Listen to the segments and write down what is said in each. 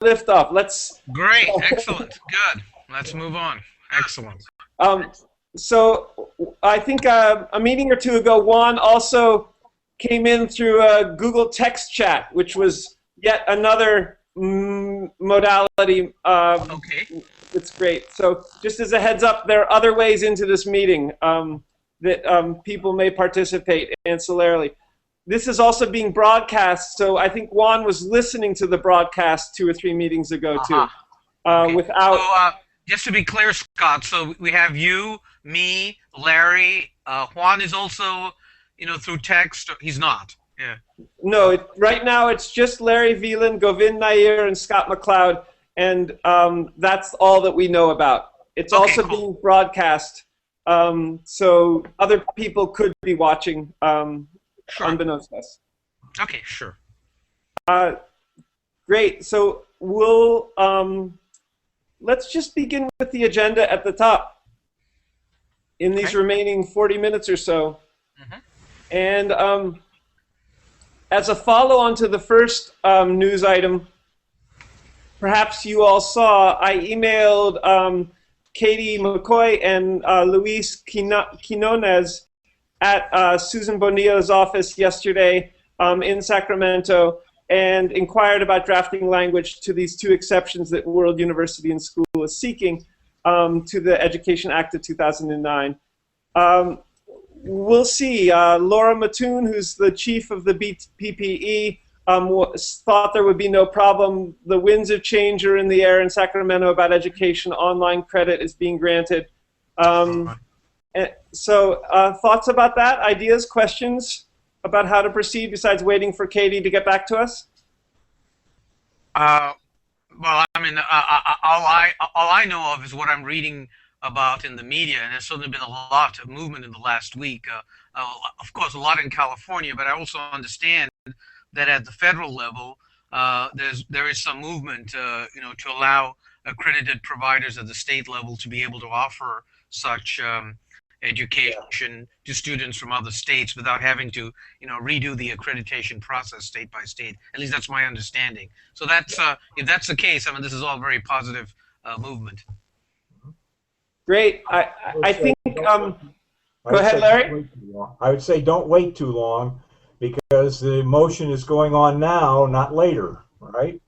lift off. Let's. Great, excellent, good. Let's move on. Excellent. Um, so I think a meeting or two ago, Juan also came in through a Google Text Chat, which was yet another modality. Okay. It's great. So just as a heads up, there are other ways into this meeting that people may participate ancillarily. This is also being broadcast, so I think Juan was listening to the broadcast 2 or 3 meetings ago too. Okay. Without. So, just to be clear, Scott, so we have you, me, Larry. Juan is also, through text. He's not. Yeah. No, right now it's just Larry Veland, Govind Nair, and Scott McLeod, and that's all that we know about. It's Okay, also cool. being broadcast, so other people could be watching, Sure. unbeknownst to us. Okay, sure. Great. So let's just begin with the agenda at the top in these Okay. remaining 40 minutes or so. Mhm. And as a follow-on to the first news item, perhaps you all saw, I emailed Katie McCoy and Luis Quinones at Susan Bonilla's office yesterday in Sacramento and inquired about drafting language to these 2 exceptions that World University and School is seeking to the Education Act of 2009. We'll see. Laura Mattoon, who's the chief of the PPE, thought there would be no problem. The winds of change are in the air in Sacramento about education. Online credit is being granted. So thoughts about that? Ideas, questions about how to proceed besides waiting for Katie to get back to us? Well, I mean, all I know of is what I'm reading about in the media, and there's certainly been a lot of movement in the last week. Of course, a lot in California, but I also understand that at the federal level, there is some movement, to allow accredited providers at the state level to be able to offer such education to students from other states without having to, redo the accreditation process state by state. At least that's my understanding. So that's if that's the case, I mean, this is all very positive movement. Great. I think. Go ahead, Larry. I would say don't wait too long because the motion is going on now, not later, right?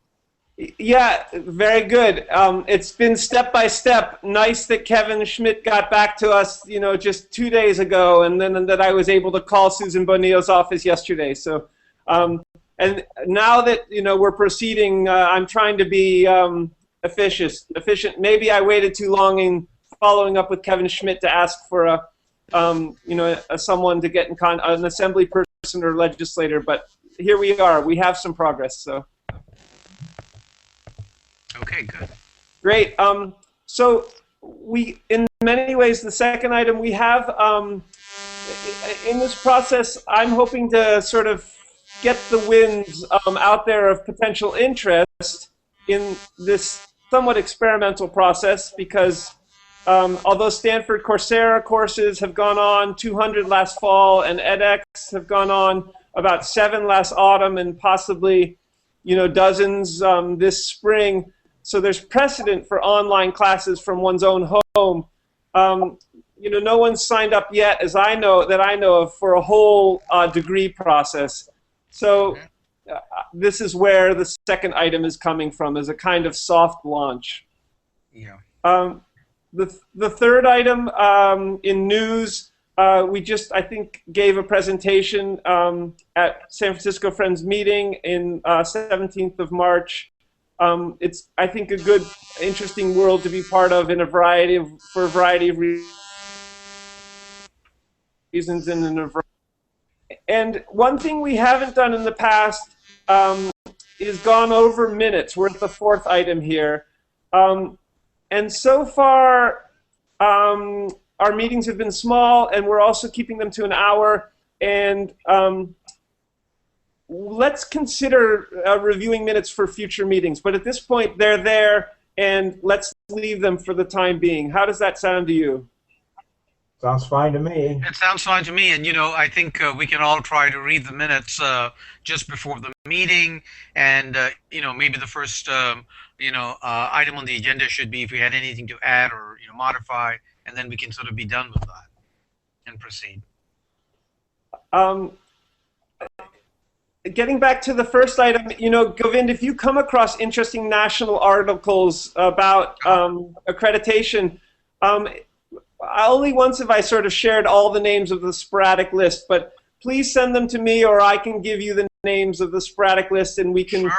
Yeah, very good. It's been step by step. Nice that Kevin Schmidt got back to us, just 2 days ago, and then that I was able to call Susan Bonilla's office yesterday. So, and now that we're proceeding, I'm trying to be efficient. Maybe I waited too long in following up with Kevin Schmidt to ask for someone to get in an assembly person or legislator. But here we are. We have some progress. So. Okay, good. Great. So in many ways, the second item we have in this process, I'm hoping to sort of get the winds out there of potential interest in this somewhat experimental process because although Stanford Coursera courses have gone on 200 last fall and edX have gone on about 7 last autumn and possibly dozens this spring. So there's precedent for online classes from one's own home. No one's signed up yet, as I know of, for a whole degree process. So this is where the second item is coming from, as a kind of soft launch. Yeah. The third item in news, we just, I think, gave a presentation at San Francisco Friends meeting in 17th of March. It's, I think, a good, interesting world to be part of for a variety of reasons and one thing we haven't done in the past is gone over minutes. We're at the 4th item here. And so far, our meetings have been small, and we're also keeping them to an hour. And let's consider reviewing minutes for future meetings. But at this point, they're there, and let's leave them for the time being. How does that sound to you? Sounds fine to me. It sounds fine to me, and I think we can all try to read the minutes just before the meeting, and maybe the first item on the agenda should be if we had anything to add or modify, and then we can sort of be done with that and proceed. Getting back to the first item, Govind, if you come across interesting national articles about accreditation, only once have I sort of shared all the names of the sporadic list, but please send them to me, or I can give you the names of the sporadic list, and we can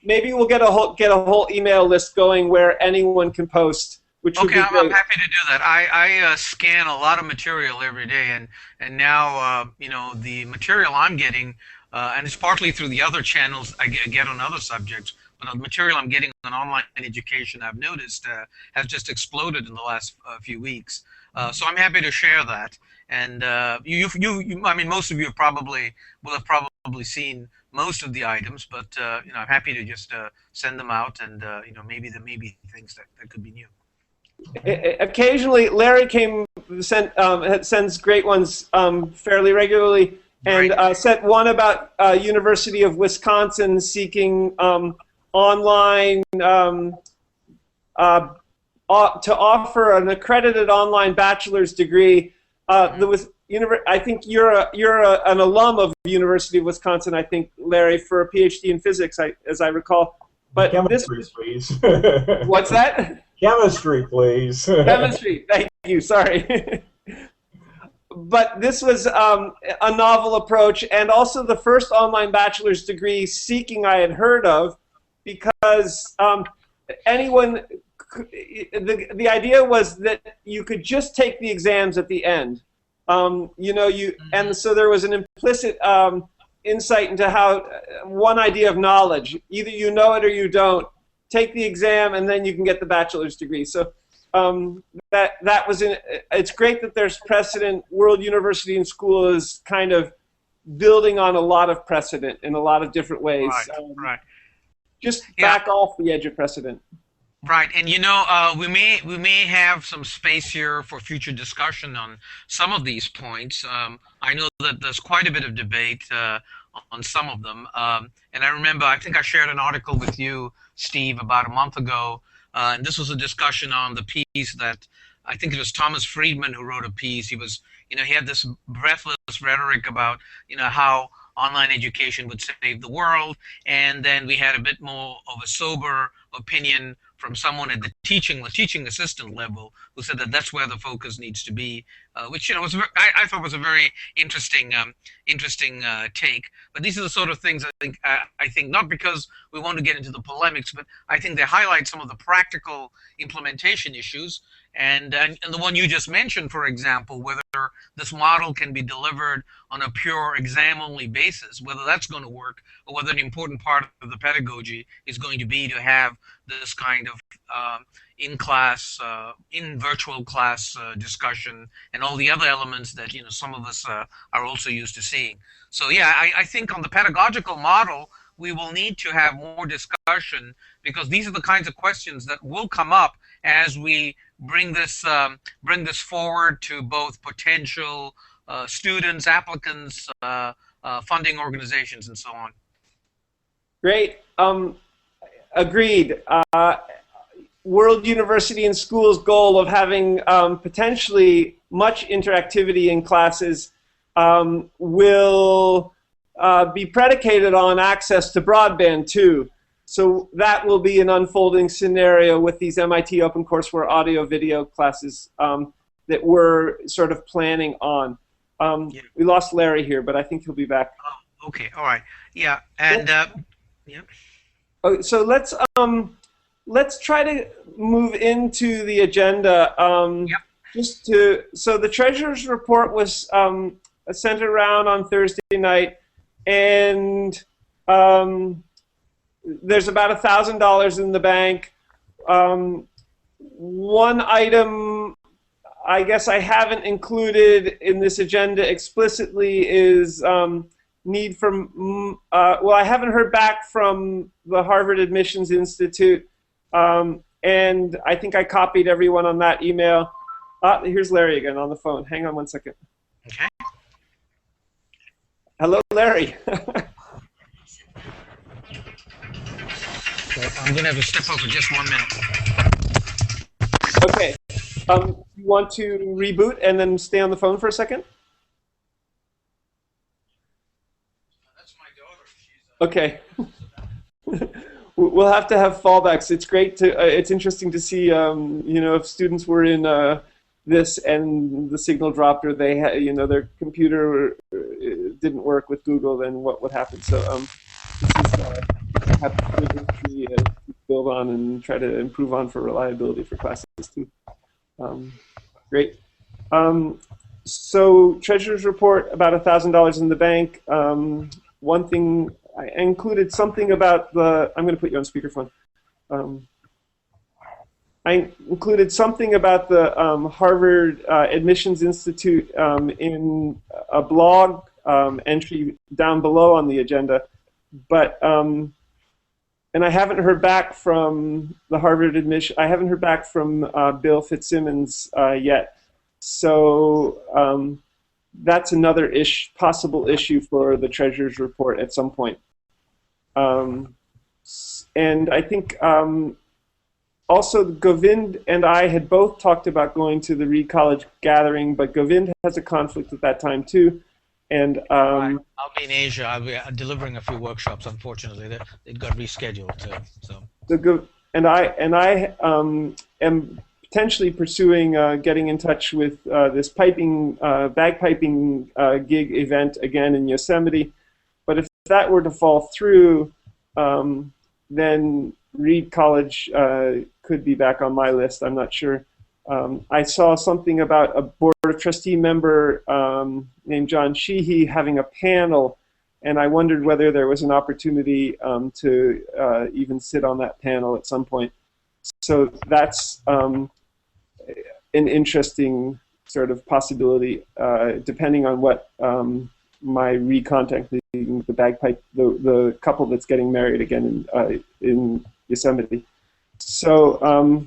maybe we'll get a whole email list going where anyone can post. Which would be great. I'm happy to do that. I scan a lot of material every day, and now the material I'm getting, and it's partly through the other channels I get on other subjects, but the material I'm getting on online education, I've noticed, has just exploded in the last few weeks. So I'm happy to share that. And I mean, most of you will have probably seen most of the items, but I'm happy to just send them out, and maybe there may be things that could be new. Occasionally, Larry sends great ones fairly regularly, and sent one about University of Wisconsin seeking online to offer an accredited online bachelor's degree. I think you're an alum of the University of Wisconsin, I think, Larry, for a PhD in physics, as I recall. But chemistry, please. What's that? Chemistry, please. Chemistry. Thank you. Sorry. But this was a novel approach, and also the first online bachelor's degree seeking I had heard of, because the idea was that you could just take the exams at the end. And so there was an implicit insight into how one idea of knowledge: either you know it or you don't. Take the exam, and then you can get the bachelor's degree. So that was it's great that there's precedent. World University and School is kind of building on a lot of precedent in a lot of different ways. Right. Just back off the edge of precedent. Right, and we may have some space here for future discussion on some of these points. I know that there's quite a bit of debate on some of them, and I remember I think I shared an article with you, Steve, about a month ago, and this was a discussion on the piece that I think it was Thomas Friedman who wrote a piece. He was, he had this breathless rhetoric about, how online education would save the world, and then we had a bit more of a sober opinion from someone at the teaching assistant level who said that that's where the focus needs to be, which was I thought was a very interesting take. But these are the sort of things I think not because we want to get into the polemics, but I think they highlight some of the practical implementation issues. And the one you just mentioned, for example, whether this model can be delivered on a pure exam-only basis, whether that's going to work, or whether an important part of the pedagogy is going to be to have this kind of in-class, in-virtual class discussion and all the other elements that some of us are also used to seeing. So yeah, I think on the pedagogical model, we will need to have more discussion, because these are the kinds of questions that will come up as we bring this forward to both potential students, applicants, funding organizations, and so on. Great. Agreed. World University and School's goal of having potentially much interactivity in classes will be predicated on access to broadband too. So that will be an unfolding scenario with these MIT OpenCourseWare audio-video classes that we're sort of planning on. We lost Larry here, but I think he'll be back. Oh, okay, all right. Yeah, and yeah. Okay, so let's try to move into the agenda. So the treasurer's report was sent around on Thursday night, and there's about $1,000 in the bank. One item I guess I haven't included in this agenda explicitly is need for, well, I haven't heard back from the Harvard Admissions Institute, and I think I copied everyone on that email. Here's Larry again on the phone. Hang on one second. Okay. Hello, Larry. So I'm going to have to step out for just 1 minute. Okay. You want to reboot and then stay on the phone for a second? That's my daughter. She's, Okay. We'll have to have fallbacks. It's great to. It's interesting to see. If students were in this and the signal dropped, or they had, their computer didn't work with Google, then what would happen? So this is history to build on and try to improve on for reliability for classes too. Great. So treasurer's report, about $1,000 in the bank. One thing. I included something about the. I'm going to put you on speakerphone. I included something about the Harvard Admissions Institute in a blog entry down below on the agenda, but and I haven't heard back from the Harvard admission. I haven't heard back from Bill Fitzsimmons yet, so. That's another possible issue for the treasurer's report at some point. And I think also Govind and I had both talked about going to the Reed College gathering, but Govind has a conflict at that time too. And I'll be in Asia. I'll be delivering a few workshops. Unfortunately, it got rescheduled. I am potentially pursuing getting in touch with this bagpiping gig event again in Yosemite. But if that were to fall through, then Reed College could be back on my list. I'm not sure. I saw something about a Board of Trustee member named John Sheehy having a panel, and I wondered whether there was an opportunity to even sit on that panel at some point. So that's an interesting sort of possibility, depending on what my recontacting the couple that's getting married again in Yosemite. So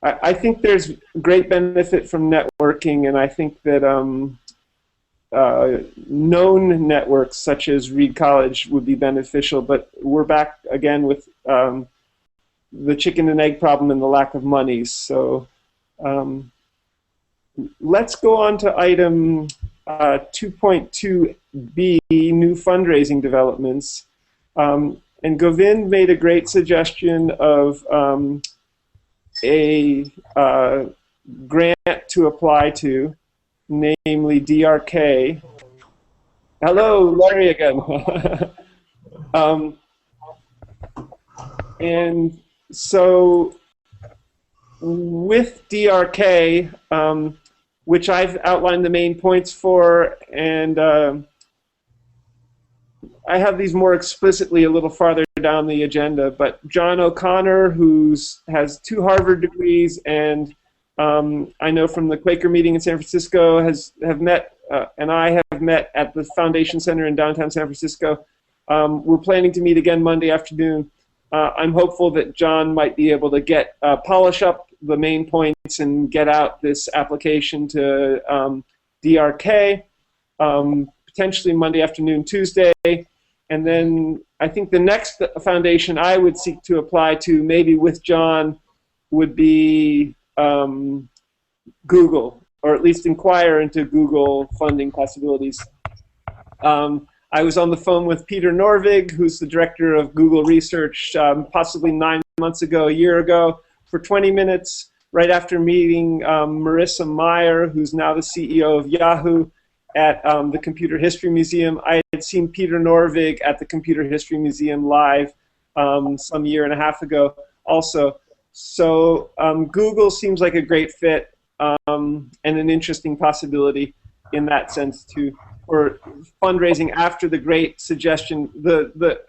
I think there's great benefit from networking, and I think that known networks such as Reed College would be beneficial. But we're back again with the chicken and egg problem and the lack of money. So let's go on to item 2.2b, new fundraising developments. And Govind made a great suggestion of a grant to apply to, namely DRK. Hello, Larry again. And so with DRK, which I've outlined the main points for, and I have these more explicitly a little farther down the agenda, but John O'Connor, who has 2 Harvard degrees, and I know from the Quaker meeting in San Francisco, have met, and I have met at the Foundation Center in downtown San Francisco. We're planning to meet again Monday afternoon. I'm hopeful that John might be able to polish up the main points and get out this application to DRK, potentially Monday afternoon, Tuesday. And then I think the next foundation I would seek to apply to, maybe with John, would be Google, or at least inquire into Google funding possibilities. I was on the phone with Peter Norvig, who's the director of Google Research, possibly 9 months ago, a year ago, for 20 minutes, right after meeting Marissa Meyer, who's now the CEO of Yahoo, at the Computer History Museum. I had seen Peter Norvig at the Computer History Museum live some year and a half ago also. So Google seems like a great fit and an interesting possibility in that sense too, for fundraising after the great suggestion.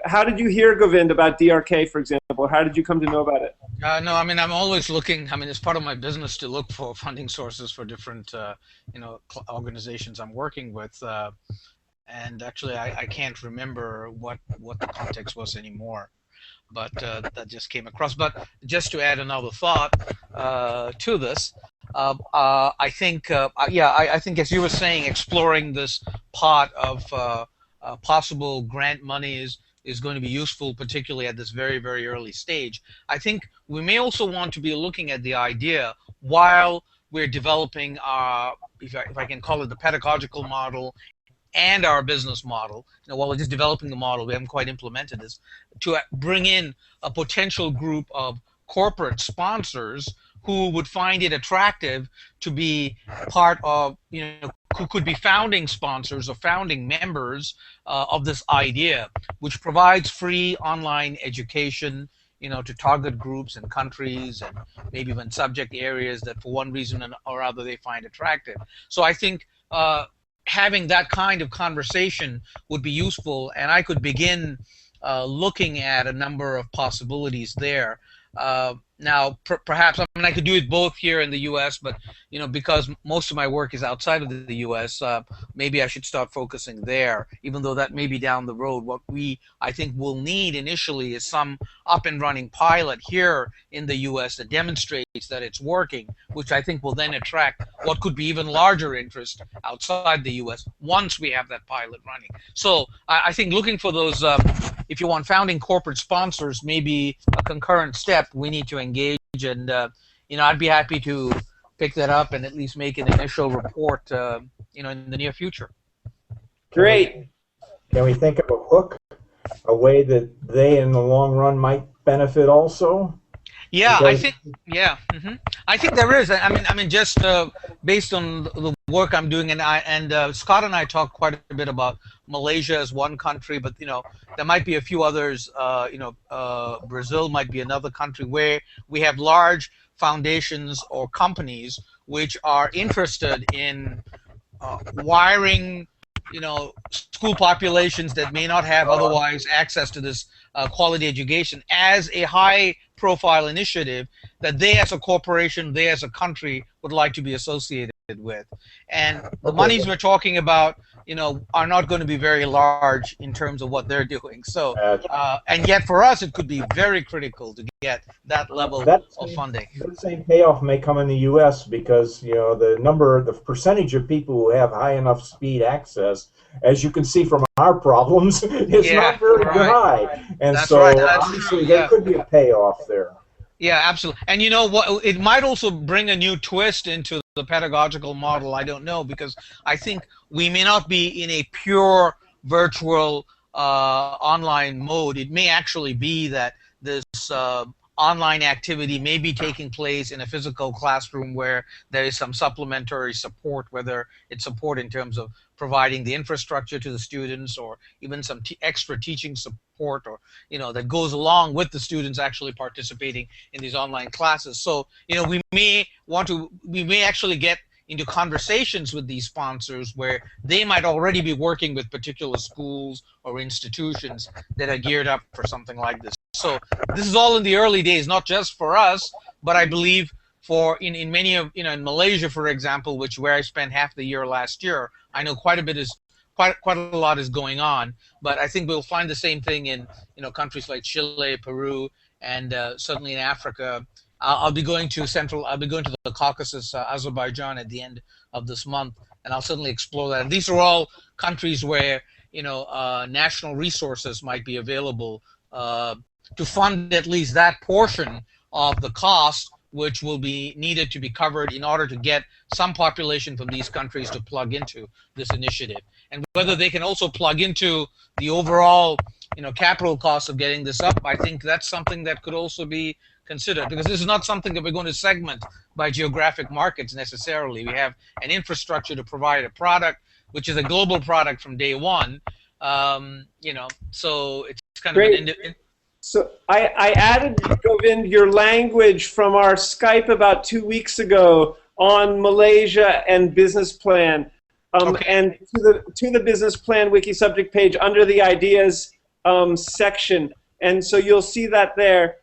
How did you hear, Govind, about DRK, for example? How did you come to know about it? No, I mean, I'm always looking. I mean, it's part of my business to look for funding sources for different, organizations I'm working with. And actually, I can't remember what the context was anymore, but that just came across. But just to add another thought to this, I think, yeah, I think as you were saying, exploring this part of possible grant money is going to be useful, particularly at this very, very early stage. I think we may also want to be looking at the idea while we're developing our, if I can call it the pedagogical model and our business model. While we're just developing the model, we haven't quite implemented this, to bring in a potential group of corporate sponsors who would find it attractive to be part of, who could be founding sponsors or founding members of this idea, which provides free online education, to target groups and countries and maybe even subject areas that for one reason or other they find attractive. So I think having that kind of conversation would be useful, and I could begin looking at a number of possibilities there. Now, perhaps, I mean, I could do it both here in the U.S., but because most of my work is outside of the U.S., maybe I should start focusing there, even though that may be down the road. What I think, will need initially is some up and running pilot here in the U.S. that demonstrates that it's working, which I think will then attract what could be even larger interest outside the U.S. once we have that pilot running. So I think looking for those, if you want, founding corporate sponsors, may be a concurrent step we need to engage, and I'd be happy to pick that up and at least make an initial report in the near future. Great. Can we think of a hook, a way that they in the long run might benefit also? Yeah, Because I think, yeah, I think there is. I mean, just based on the work I'm doing, and Scott and I talked quite a bit about Malaysia as one country, but there might be a few others. Brazil might be another country where we have large foundations or companies which are interested in wiring school populations that may not have otherwise access to this quality education as a high profile initiative that they as a corporation, they as a country would like to be associated with. And the monies we're talking about, are not going to be very large in terms of what they're doing. So, and yet for us, it could be very critical to get that level of funding. That same payoff may come in the U.S. because the percentage of people who have high enough speed access, as you can see from our problems, is not very high. And that's so right. obviously there could be a payoff there. Yeah, absolutely. And you know what? It might also bring a new twist into the pedagogical model. I don't know, because I think we may not be in a pure virtual online mode. It may actually be that this online activity may be taking place in a physical classroom where there is some supplementary support, whether it's support in terms of providing the infrastructure to the students, or even some extra teaching support, or that goes along with the students actually participating in these online classes. So we may actually get into conversations with these sponsors where they might already be working with particular schools or institutions that are geared up for something like this. So this is all in the early days, not just for us, but I believe for in many of in Malaysia, for example, where I spent half the year last year, I know quite a lot is going on. But I think we'll find the same thing in countries like Chile, Peru, and certainly in Africa. I'll be going to the Caucasus, Azerbaijan, at the end of this month, and I'll certainly explore that. And these are all countries where national resources might be available to fund at least that portion of the cost, which will be needed to be covered in order to get some population from these countries to plug into this initiative. And whether they can also plug into the overall capital cost of getting this up, I think that's something that could also be considered, because this is not something that we're going to segment by geographic markets necessarily. We have an infrastructure to provide a product which is a global product from day one. So it's kind Great. of So I added, Govind, your language from our Skype about 2 weeks ago on Malaysia and business plan, and to the business plan wiki subject page under the ideas section, and so you'll see that there.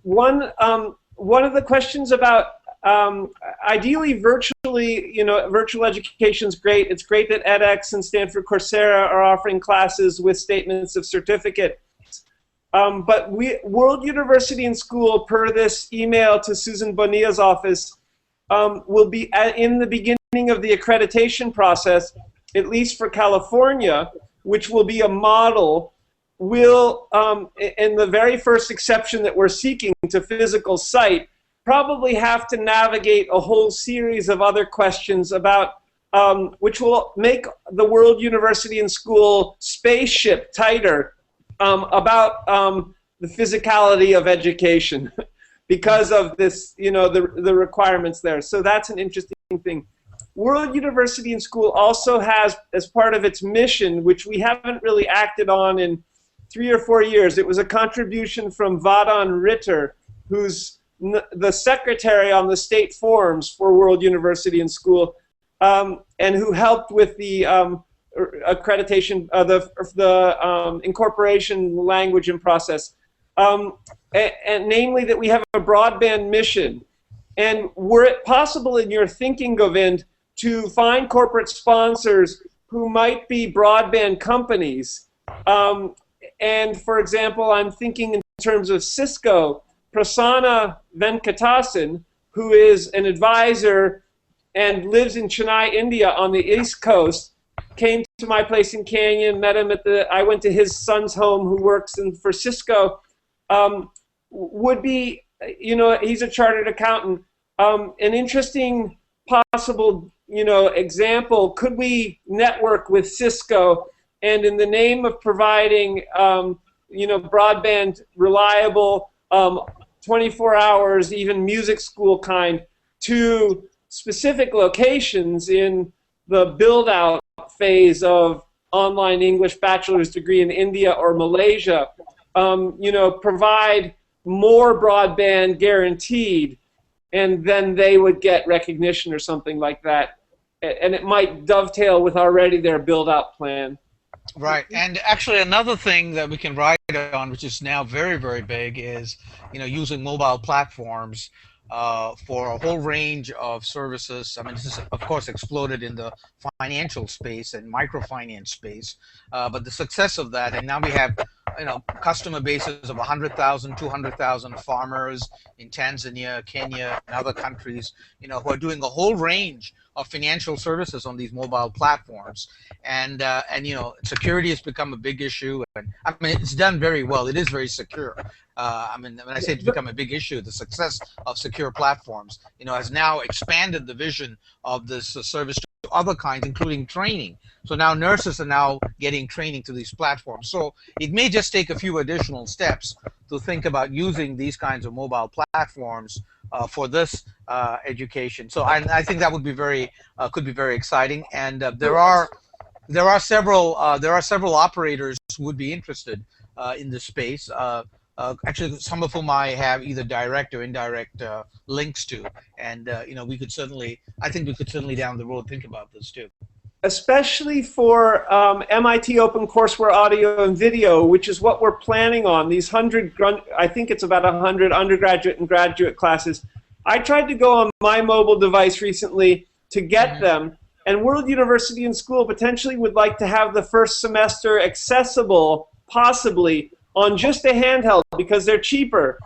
One of the questions about ideally virtually, virtual education is great. It's great that edX and Stanford Coursera are offering classes with statements of certificate. But World University and School, per this email to Susan Bonilla's office, will be in the beginning of the accreditation process, at least for California, which will be a model, will, in the very first exception that we're seeking to physical site, probably have to navigate a whole series of other questions about, which will make the World University and School spaceship tighter, about the physicality of education because of this, the requirements there. So that's an interesting thing. World University and School also has, as part of its mission, which we haven't really acted on in 3 or 4 years, it was a contribution from Vadan Ritter, who's the secretary on the state forums for World University and School, and who helped with the accreditation, the incorporation language and process, and namely that we have a broadband mission. And were it possible in your thinking, Govind, to find corporate sponsors who might be broadband companies, and for example, I'm thinking in terms of Cisco, Prasanna Venkatasan, who is an advisor and lives in Chennai, India on the East Coast, came to my place in Canyon, met him at I went to his son's home who works for Cisco, would be, he's a chartered accountant. An interesting possible, example, could we network with Cisco and in the name of providing, broadband, reliable, 24 hours, even music school kind, to specific locations in the build-out phase of online English bachelor's degree in India or Malaysia, provide more broadband guaranteed, and then they would get recognition or something like that. And it might dovetail with already their build-out plan. Right, and actually another thing that we can ride on, which is now very, very big, is using mobile platforms for a whole range of services. I mean, this is of course exploded in the financial space and microfinance space, but the success of that, and now we have customer bases of 100,000, 200,000 farmers in Tanzania, Kenya, and other countries, who are doing a whole range of financial services on these mobile platforms, and security has become a big issue, and I mean it's done very well. It is very secure. I mean, when I say it's become a big issue, the success of secure platforms, has now expanded the vision of this service to other kinds, including training. So now nurses are now getting training to these platforms. So it may just take a few additional steps to think about using these kinds of mobile platforms for this education. So I think that would be could be very exciting. And there are several operators who would be interested in this space. Actually, some of whom I have either direct or indirect links to, and we could certainly, I think we could certainly down the road think about this too. Especially for MIT OpenCourseWare audio and video, which is what we're planning on. These 100, I think it's about 100 undergraduate and graduate classes. I tried to go on my mobile device recently to get them, and World University and School potentially would like to have the first semester accessible, possibly, on just a handheld because they're cheaper.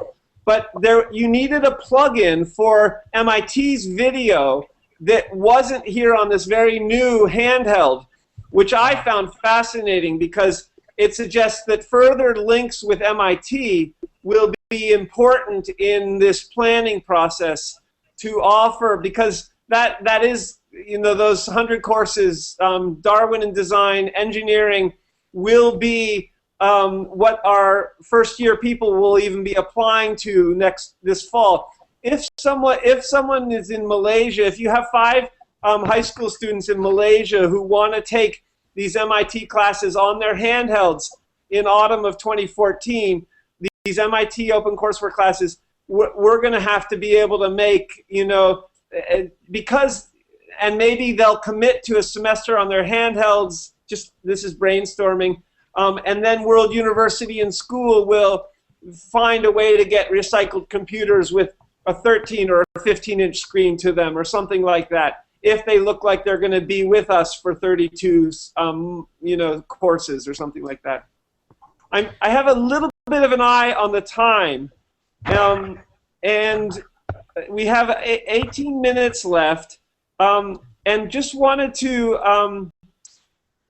But you needed a plug-in for MIT's video that wasn't here on this very new handheld, which I found fascinating because it suggests that further links with MIT will be important in this planning process to offer, because that is, those 100 courses, Darwin and Design, Engineering, will be what our first-year people will even be applying to this fall. If someone is in Malaysia, if you have 5 high school students in Malaysia who want to take these MIT classes on their handhelds in autumn of 2014, these MIT OpenCourseWare classes, we're going to have to be able to make, because, and maybe they'll commit to a semester on their handhelds, just this is brainstorming, and then World University and School will find a way to get recycled computers with a 13 or a 15-inch screen to them or something like that, if they look like they're going to be with us for 32 courses or something like that. I have a little bit of an eye on the time, and we have 18 minutes left, and just wanted to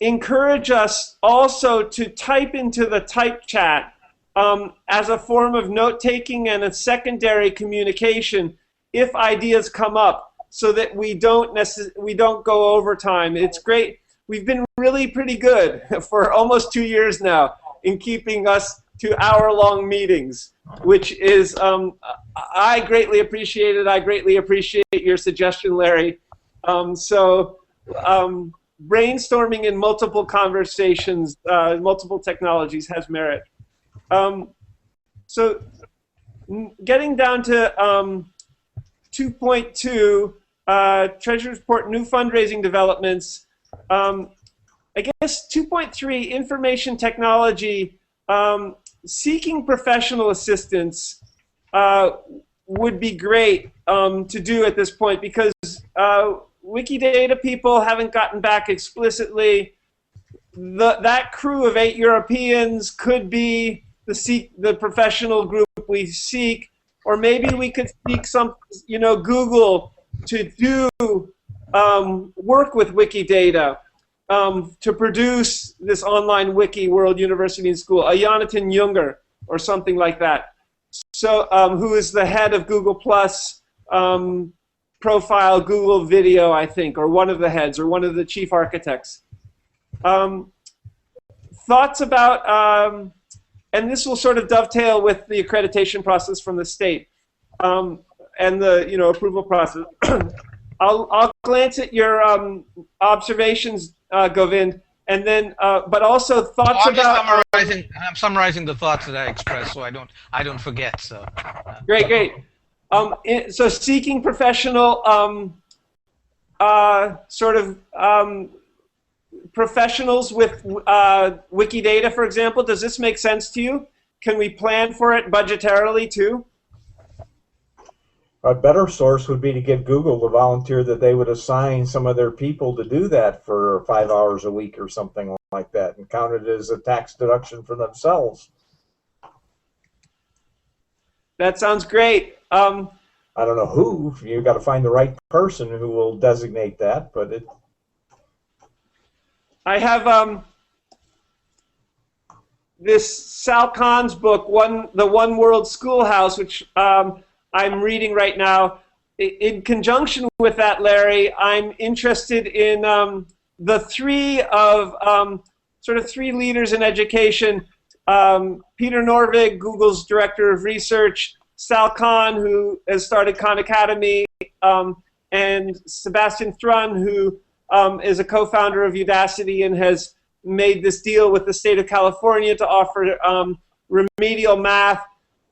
encourage us also to type into the type chat as a form of note-taking and a secondary communication if ideas come up, so that we don't go over time. It's great. We've been really pretty good for almost 2 years now in keeping us to hour-long meetings, which is, I greatly appreciate it. I greatly appreciate your suggestion, Larry. Brainstorming in multiple conversations, multiple technologies has merit. So getting down to 2.2, Treasury Report, new fundraising developments. I guess 2.3, information technology, seeking professional assistance would be great to do at this point, because Wikidata people haven't gotten back explicitly. That crew of 8 Europeans could be the professional group we seek, or maybe we could seek some, Google to do work with Wikidata to produce this online wiki, World University and School, a Jonathan Junger or something like that. So, who is the head of Google Plus profile, Google Video, I think, or one of the heads, or one of the chief architects. Thoughts about, and this will sort of dovetail with the accreditation process from the state and the approval process. I'll glance at your observations, Govind, and then, but also thoughts about. I'm summarizing the thoughts that I expressed, so I don't forget. So. Great. So seeking professional, professionals with Wikidata, for example. Does this make sense to you? Can we plan for it budgetarily too? A better source would be to get Google to volunteer that they would assign some of their people to do that for 5 hours a week or something like that, and count it as a tax deduction for themselves. That sounds great. I don't know who. You've got to find the right person who will designate that, but it. I have this Sal Khan's book, The One World Schoolhouse, which I'm reading right now. In conjunction with that, Larry, I'm interested in the three leaders in education. Peter Norvig, Google's director of research, Sal Khan, who has started Khan Academy, and Sebastian Thrun, who is a co-founder of Udacity and has made this deal with the state of California to offer remedial math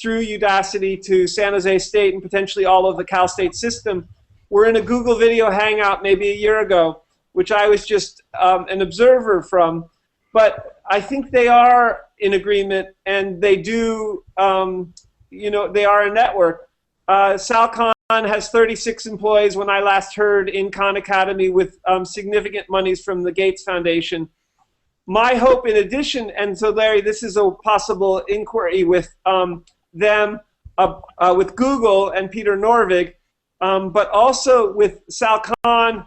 through Udacity to San Jose State and potentially all of the Cal State system. We're in a Google Video Hangout maybe a year ago, which I was just an observer from. But I think they are in agreement, and they do, they are a network. Sal Khan has 36 employees when I last heard in Khan Academy, with significant monies from the Gates Foundation. My hope, in addition, and so Larry, this is a possible inquiry with them, with Google and Peter Norvig, but also with Sal Khan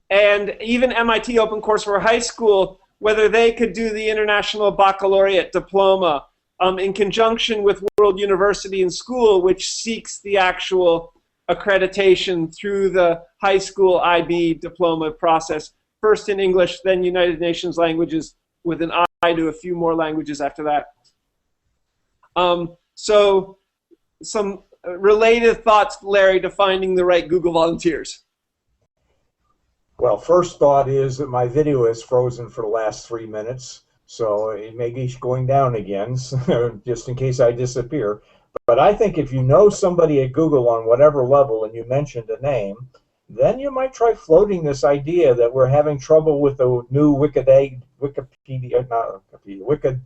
and even MIT OpenCourseWare High School, whether they could do the International Baccalaureate Diploma in conjunction with World University and School, which seeks the actual accreditation through the high school IB diploma process, first in English, then United Nations languages, with an eye to a few more languages after that. So some related thoughts, Larry, to finding the right Google volunteers. Well, first thought is that my video is frozen for the last 3 minutes, so it may be going down again, just in case I disappear. But I think if you know somebody at Google on whatever level and you mentioned a name, then you might try floating this idea that we're having trouble with the new Wikipedia,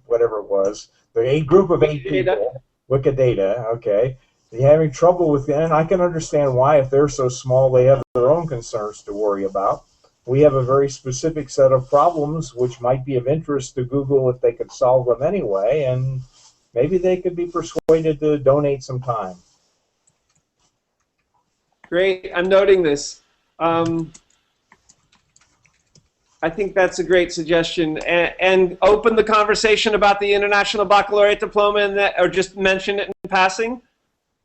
whatever it was, the group of 8 people, Wikidata, okay. They're having trouble with it, and I can understand why. If they're so small, they have their own concerns to worry about. We have a very specific set of problems which might be of interest to Google if they could solve them anyway, and maybe they could be persuaded to donate some time. Great. I'm noting this. I think that's a great suggestion. And open the conversation about the International Baccalaureate Diploma, or just mention it in passing.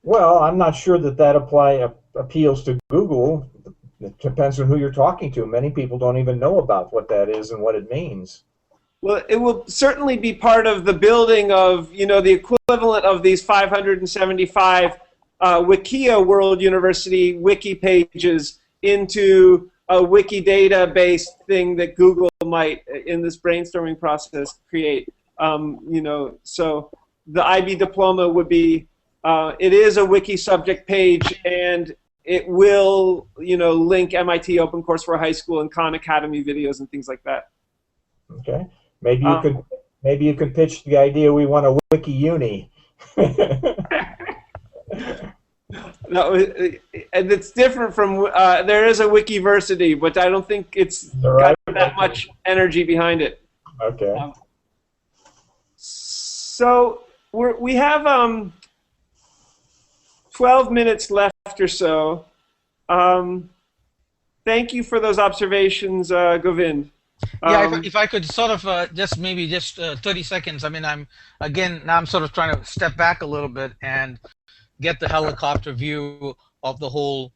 Well, I'm not sure that appeals to Google. It depends on who you're talking to. Many people don't even know about what that is and what it means. Well, it will certainly be part of the building of, the equivalent of these 575 Wikia World University wiki pages into a Wikidata-based thing that Google might, in this brainstorming process, create. So the IB diploma would be, it is a wiki subject page, and it will, link MIT OpenCourseWare High School and Khan Academy videos and things like that. Okay. Maybe you could pitch the idea we want a wiki uni. No, and it's different from, there is a Wikiversity, but I don't think it's got that much energy behind it. Okay. So we have 12 minutes left or so. Thank you for those observations, Govind. Yeah, if I could sort of just 30 seconds. I mean, now I'm sort of trying to step back a little bit and get the helicopter view of the whole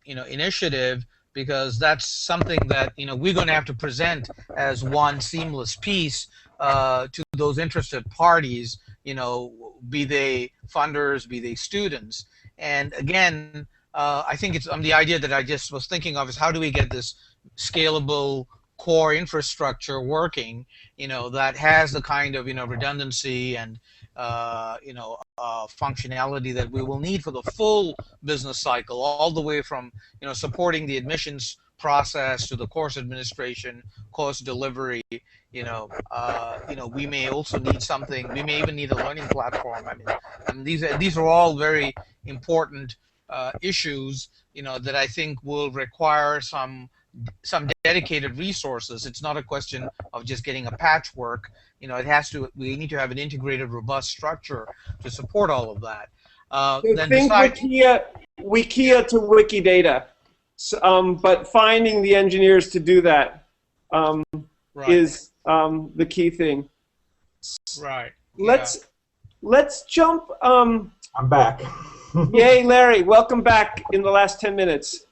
initiative, because that's something that we're going to have to present as one seamless piece to those interested parties, be they funders, be they students. And again, I think it's the idea that I just was thinking of is how do we get this scalable core infrastructure working, that has the kind of redundancy and functionality that we will need for the full business cycle, all the way from supporting the admissions process to the course administration, course delivery. We may also need something. We may even need a learning platform. I mean, these are all very important issues, that I think will require some dedicated resources. It's not a question of just getting a patchwork. We need to have an integrated, robust structure to support all of that. Think Wikia to Wikidata, but finding the engineers to do that is the key thing. Right. Let's jump. I'm back. Yay, Larry! Welcome back in the last 10 minutes.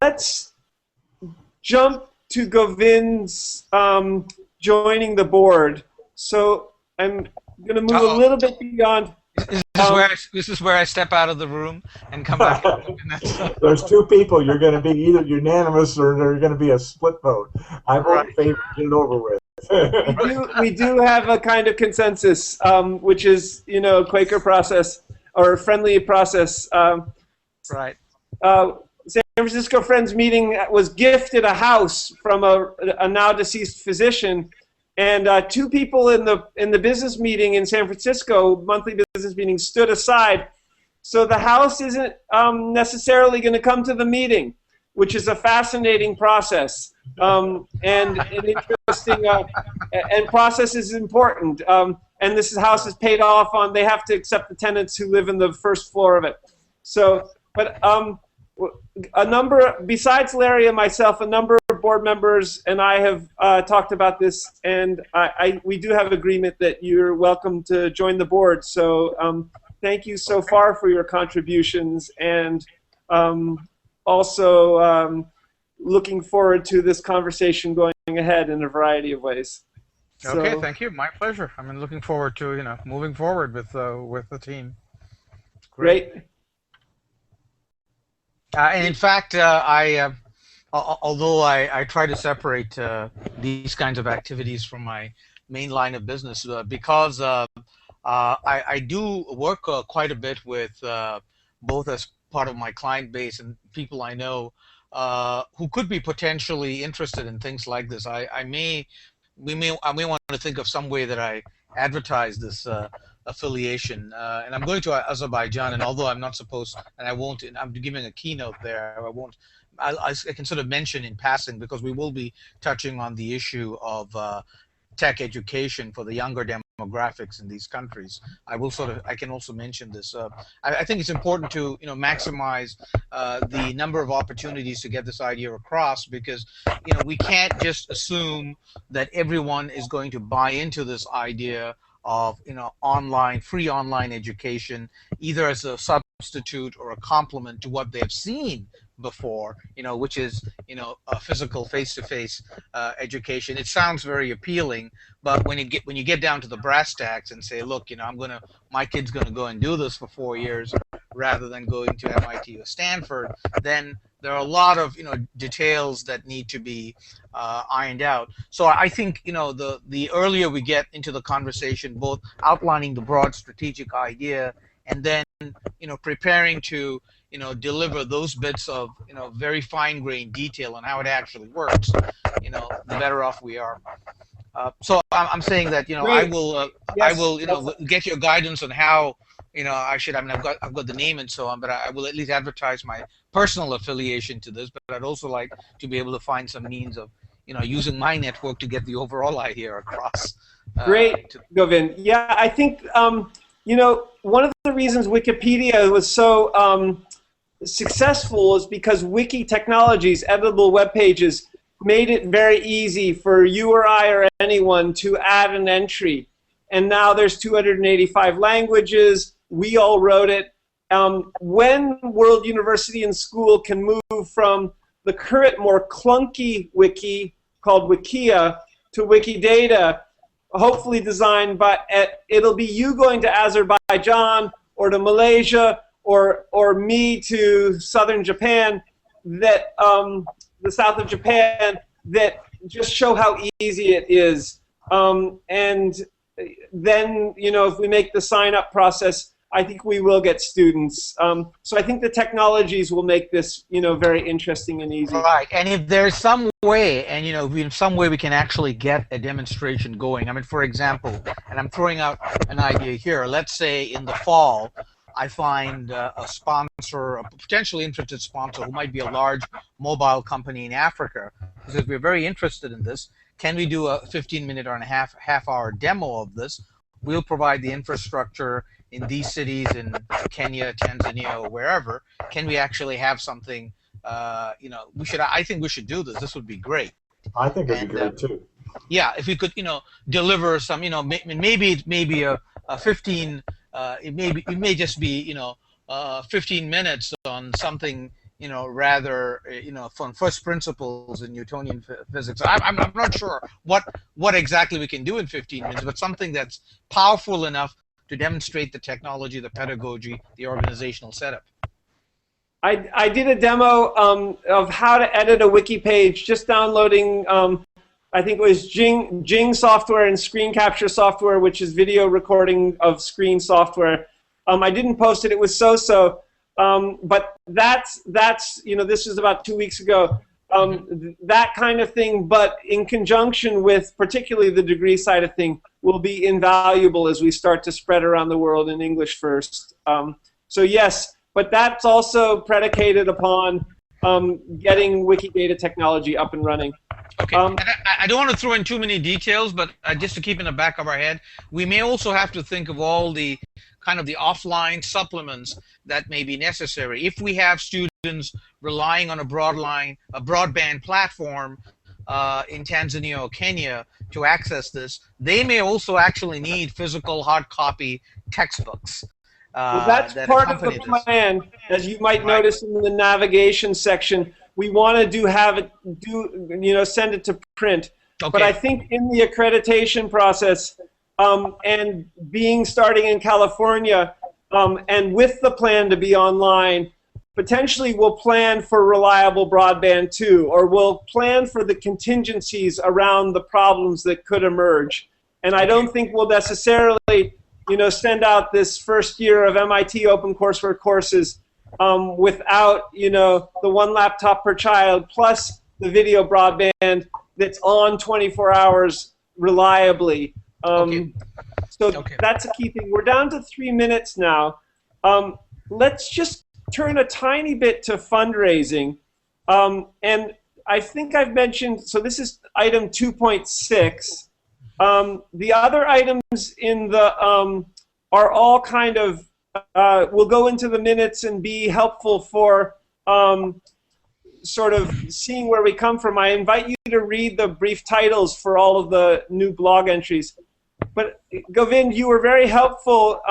Let's jump to Govind's joining the board. So I'm going to move a little bit beyond. This is where I step out of the room and come back. There's two people. You're going to be either unanimous or there's going to be a split vote. I vote in favor. Get it over with. we do have a kind of consensus, which is Quaker process or friendly process. Right. San Francisco Friends meeting was gifted a house from a now deceased physician, and two people in the business meeting in San Francisco, monthly business meeting, stood aside. So the house isn't necessarily going to come to the meeting, which is a fascinating process, and an interesting and process is important. And this house is paid off on. They have to accept the tenants who live in the first floor of it. So, but a number, besides Larry and myself, a number of board members and I have talked about this, and we do have agreement that you're welcome to join the board. So thank you so far for your contributions, and also looking forward to this conversation going ahead in a variety of ways. Okay, thank you. My pleasure. I'm looking forward to moving forward with the team. Great. And in fact, although I try to separate these kinds of activities from my main line of business, because I do work quite a bit with both as part of my client base and people I know who could be potentially interested in things like this. I may want to think of some way that I advertise this affiliation, and I'm going to Azerbaijan, and although I'm not supposed, and I won't, I'm giving a keynote there, I can sort of mention in passing, because we will be touching on the issue of tech education for the younger demographics in these countries. I can also mention this. I think it's important to maximize the number of opportunities to get this idea across, because we can't just assume that everyone is going to buy into this idea of free online education, either as a substitute or a complement to what they've seen before, which is a physical face-to-face education. It sounds very appealing, but when you get down to the brass tacks and say, look, my kid's gonna go and do this for 4 years rather than going to MIT or Stanford, then there are a lot of details that need to be ironed out. So I think the earlier we get into the conversation, both outlining the broad strategic idea and then preparing to deliver those bits of very fine-grained detail on how it actually works, the better off we are. So I'm saying that I will Yes. get your guidance on how I should. I mean, I've got the name and so on, but I will at least advertise my personal affiliation to this. But I'd also like to be able to find some means of using my network to get the overall idea across. Great, Govind. Yeah, I think one of the reasons Wikipedia was so successful is because wiki technologies, editable web pages, made it very easy for you or I or anyone to add an entry. And now there's 285 languages. We all wrote it. When World University and School can move from the current more clunky wiki called Wikia to Wikidata, hopefully designed by, it'll be you going to Azerbaijan or to Malaysia or me to southern Japan, that the south of Japan, that just show how easy it is. And then, if we make the sign-up process, I think we will get students. So I think the technologies will make this, very interesting and easy. Right, and if there's some way, and in some way we can actually get a demonstration going. I mean, for example, and I'm throwing out an idea here. Let's say in the fall, I find a sponsor, a potentially interested sponsor who might be a large mobile company in Africa, because we're very interested in this. Can we do a 15-minute or a half-hour demo of this? We'll provide the infrastructure in these cities in Kenya, Tanzania, or wherever. Can we actually have something? I think we should do this. This would be great. I think it'd be great too. Yeah, if we could, deliver some, maybe it may be a 15. It may just be 15 minutes on something rather from first principles in Newtonian physics. I'm not sure what exactly we can do in 15 minutes, but something that's powerful enough to demonstrate the technology, the pedagogy, the organizational setup. I did a demo of how to edit a wiki page, just downloading I think it was Jing software and screen capture software, which is video recording of screen software. I didn't post it; it was so-so. But that's this was about 2 weeks ago. That kind of thing, but in conjunction with particularly the degree side of thing, will be invaluable as we start to spread around the world in English first. So yes, but that's also predicated upon getting Wikidata technology up and running. Okay, and I don't want to throw in too many details, but just to keep in the back of our head, we may also have to think of all the kind of the offline supplements that may be necessary. If we have students relying on a broadband platform in Tanzania or Kenya to access this, they may also actually need physical hard copy textbooks. Well, that's that part of the accompany plan, as you might notice in the navigation section. We want to send it to print. Okay. But I think in the accreditation process, and starting in California, and with the plan to be online, potentially we'll plan for reliable broadband too, or we'll plan for the contingencies around the problems that could emerge. And I don't think we'll necessarily send out this first year of MIT OpenCourseWare courses without, the one laptop per child plus the video broadband that's on 24 hours reliably. So that's a key thing. We're down to 3 minutes now. Let's just turn a tiny bit to fundraising. And I think I've mentioned, so this is item 2.6. The other items in the are all kind of will go into the minutes and be helpful for sort of seeing where we come from. I invite you to read the brief titles for all of the new blog entries. But Govind, you were very helpful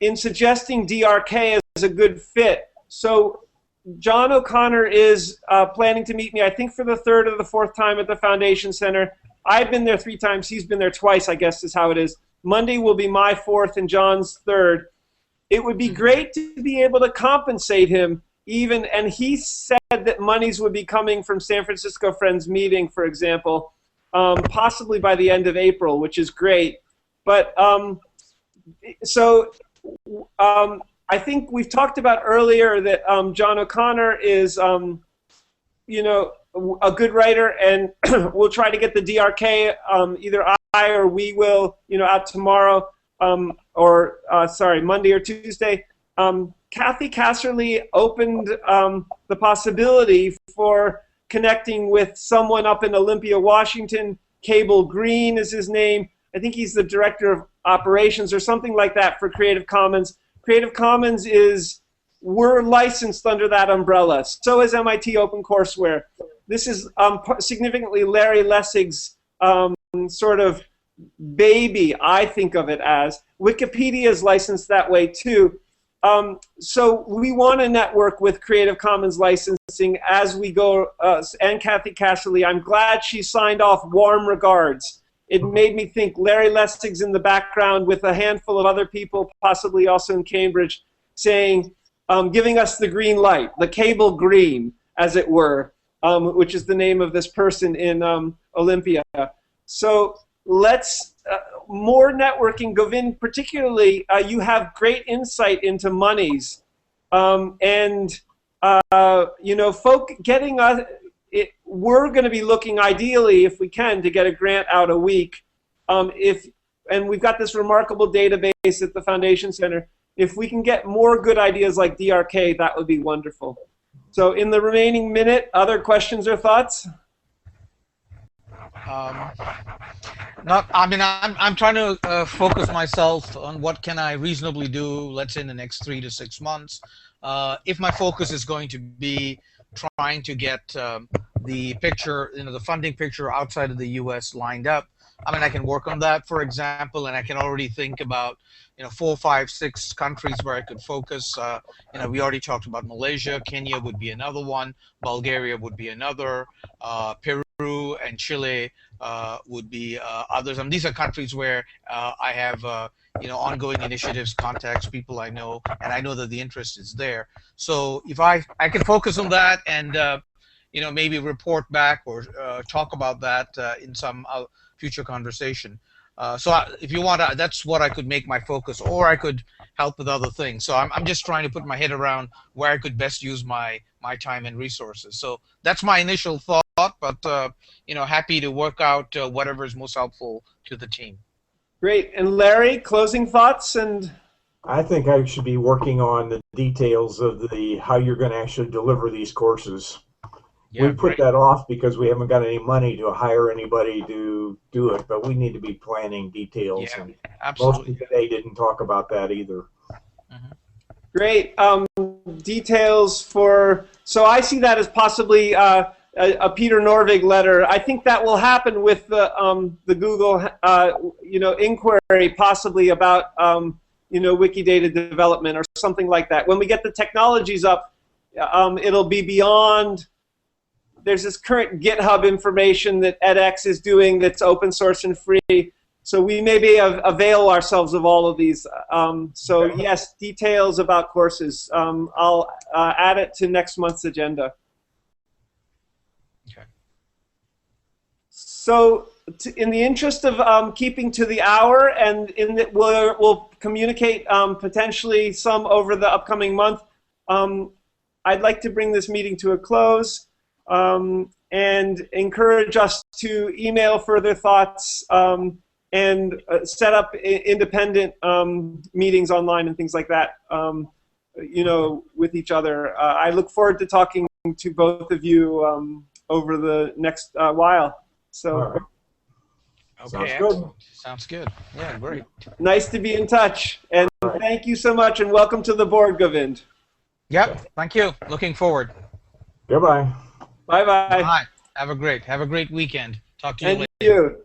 in suggesting DRK as a good fit. So John O'Connor is planning to meet me, I think, for the third or the fourth time at the Foundation Center. I've been there 3 times. He's been there twice, I guess is how it is. Monday will be my 4th and John's 3rd. It would be great to be able to compensate him even, and he said that monies would be coming from San Francisco Friends meeting, for example, possibly by the end of April, which is great. But I think we've talked about earlier that John O'Connor is, you know, a good writer, and we'll try to get the DRK. Either I or we will, you know, out tomorrow, or sorry, Monday or Tuesday. Kathy Casserly opened the possibility for connecting with someone up in Olympia, Washington. Cable Green is his name. I think he's the director of operations or something like that for Creative Commons. Creative Commons is, we're licensed under that umbrella. So is MIT OpenCourseWare. This is significantly Larry Lessig's sort of baby, I think of it as. Wikipedia is licensed that way too. So we want to network with Creative Commons licensing as we go, and Kathy Casserly. I'm glad she signed off warm regards. It made me think Larry Lessig's in the background with a handful of other people, possibly also in Cambridge, saying, giving us the green light, the cable green, as it were, which is the name of this person in Olympia. So let's, more networking. Govind, particularly, you have great insight into monies. And, you know, getting us, we're going to be looking ideally, if we can, to get a grant out a week. And we've got this remarkable database at the Foundation Center. If we can get more good ideas like DRK, that would be wonderful. So in the remaining minute, other questions or thoughts? I'm trying to focus myself on what can I reasonably do, let's say in the next 3 to 6 months. If my focus is going to be trying to get the picture, you know, the funding picture outside of the U.S. lined up, I mean, I can work on that, for example, and I can already think about, you know, 4, 5, 6 countries where I could focus. You know, we already talked about Malaysia. Kenya would be another one. Bulgaria would be another. Peru and Chile would be others. I mean, these are countries where I have, you know, ongoing initiatives, contacts, people I know, and I know that the interest is there. So if I can focus on that and, you know, maybe report back or talk about that in some future conversation. If you want, that's what I could make my focus, or I could help with other things. So I'm just trying to put my head around where I could best use my time and resources. So that's my initial thought, but you know, happy to work out whatever is most helpful to the team. Great. And Larry, closing thoughts? And I think I should be working on the details of how you're going to actually deliver these courses. Yeah, we put that off because we haven't got any money to hire anybody to do it, but we need to be planning details. Yeah, and absolutely. most of today didn't talk about that either. Mm-hmm. Great. Details for, so I see that as possibly a Peter Norvig letter. I think that will happen with the Google, you know, inquiry, possibly about, you know, Wikidata development or something like that. When we get the technologies up, it'll be beyond. There's this current GitHub information that edX is doing that's open source and free. So we maybe avail ourselves of all of these. So yes, details about courses. I'll add it to next month's agenda. Okay. So in the interest of keeping to the hour, and in that we'll communicate potentially some over the upcoming month, I'd like to bring this meeting to a close. And encourage us to email further thoughts and set up independent meetings online and things like that, you know, with each other. I look forward to talking to both of you over the next while. So. Okay, Sounds good. excellent. Sounds good. Yeah, great. Nice to be in touch. And Right. thank you so much, and welcome to the board, Govind. Yep. Thank you. Looking forward. Goodbye. Bye-bye. Bye. Have a great weekend. Talk to you And later. you.